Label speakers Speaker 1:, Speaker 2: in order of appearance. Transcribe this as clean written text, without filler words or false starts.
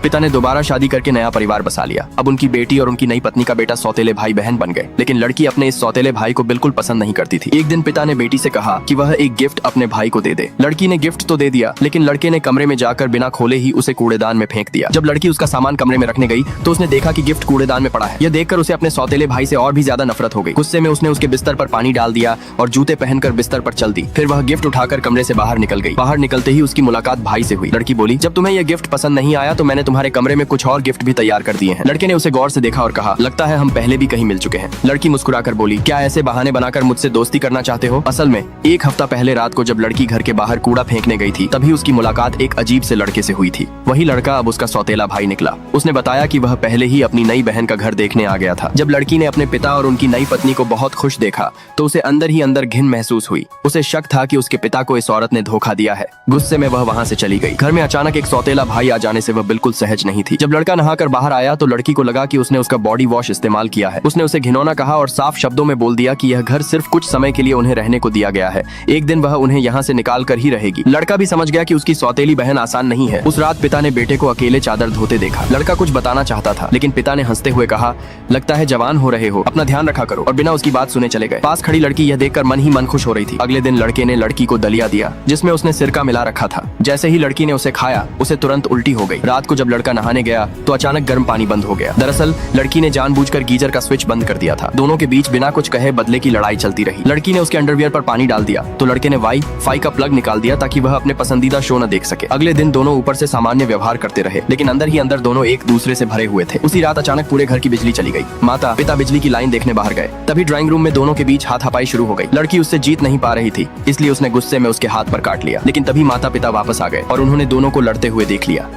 Speaker 1: पिता ने दोबारा शादी करके नया परिवार बसा लिया। अब उनकी बेटी और उनकी नई पत्नी का बेटा सौतेले भाई बहन बन गए, लेकिन लड़की अपने इस सौतेले भाई को बिल्कुल पसंद नहीं करती थी। एक दिन पिता ने बेटी से कहा कि वह एक गिफ्ट अपने भाई को दे दे। लड़की ने गिफ्ट तो दे दिया, लेकिन लड़के ने कमरे में जाकर बिना खोले ही उसे कूड़ेदान में फेंक दिया। जब लड़की उसका सामान कमरे में रखने गई तो उसने देखा कि गिफ्ट कूड़ेदान में पड़ा है। यह देखकर उसे अपने सौतेले भाई से और भी ज्यादा नफरत हो गई। गुस्से में उसने उसके बिस्तर पर पानी डाल दिया और जूते पहनकर बिस्तर पर चल दी। फिर वह गिफ्ट उठाकर कमरे से बाहर निकल गई। बाहर निकलते ही उसकी मुलाकात भाई से हुई। लड़की बोली, जब तुम्हें यह गिफ्ट पसंद नहीं आया तो मैंने तुम्हारे कमरे में कुछ और गिफ्ट भी तैयार कर दिए हैं। लड़के ने उसे गौर से देखा और कहा, लगता है हम पहले भी कहीं मिल चुके हैं। लड़की मुस्कुराकर बोली, क्या ऐसे बहाने बनाकर मुझसे दोस्ती करना चाहते हो? असल में एक हफ्ता पहले रात को जब लड़की घर के बाहर कूड़ा फेंकने गई थी, तभी उसकी मुलाकात एक अजीब से लड़के से हुई थी। वही लड़का अब उसका सौतेला भाई निकला। उसने बताया कि वह पहले ही अपनी नई बहन का घर देखने आ गया था। जब लड़की ने अपने पिता और उनकी नई पत्नी को बहुत खुश देखा तो उसे अंदर ही अंदर घिन महसूस हुई। उसे शक था कि उसके पिता को इस औरत ने धोखा दिया है। गुस्से में वह वहाँ से चली गई। घर में अचानक एक सौतेला भाई आ जाने से वह बिल्कुल सहज नहीं थी। जब लड़का नहाकर बाहर आया तो लड़की को लगा कि उसने उसका बॉडी वॉश इस्तेमाल किया है। उसने उसे घिनौना कहा और साफ शब्दों में बोल दिया कि यह घर सिर्फ कुछ समय के लिए उन्हें रहने को दिया गया है। एक दिन वह उन्हें यहाँ से निकाल कर ही रहेगी। लड़का भी समझ गया कि उसकी सौतेली बहन आसान नहीं है। उस रात पिता ने बेटे को अकेले चादर धोते देखा। लड़का कुछ बताना चाहता था, लेकिन पिता ने हंसते हुए कहा, लगता है जवान हो रहे हो, अपना ध्यान रखा करो, और बिना उसकी बात सुने चले गए। पास खड़ी लड़की यह देखकर मन ही मन खुश हो रही थी। अगले दिन लड़के ने लड़की को दलिया दिया जिसमें उसने सिरका मिला रखा था। जैसे ही लड़की ने उसे खाया, उसे तुरंत उल्टी हो गई। रात को जब लड़का नहाने गया तो अचानक गर्म पानी बंद हो गया। दरअसल लड़की ने जानबूझकर गीजर का स्विच बंद कर दिया था। दोनों के बीच बिना कुछ कहे बदले की लड़ाई चलती रही। लड़की ने उसके अंडरवियर पर पानी डाल दिया तो लड़के ने वाई-फाई का प्लग निकाल दिया ताकि वह अपने पसंदीदा शो न देख सके। अगले दिन दोनों ऊपर से सामान्य व्यवहार करते रहे, लेकिन अंदर ही अंदर दोनों एक दूसरे से भरे हुए थे। उसी रात अचानक पूरे घर की बिजली चली गई। माता पिता बिजली की लाइन देखने बाहर गए। तभी ड्राइंग रूम में दोनों के बीच हाथापाई शुरू हो गई। लड़की उससे जीत नहीं पा रही थी, इसलिए उसने गुस्से में उसके हाथ पर काट लिया। लेकिन तभी माता पिता वापस आ गए और उन्होंने दोनों को लड़ते हुए देख लिया।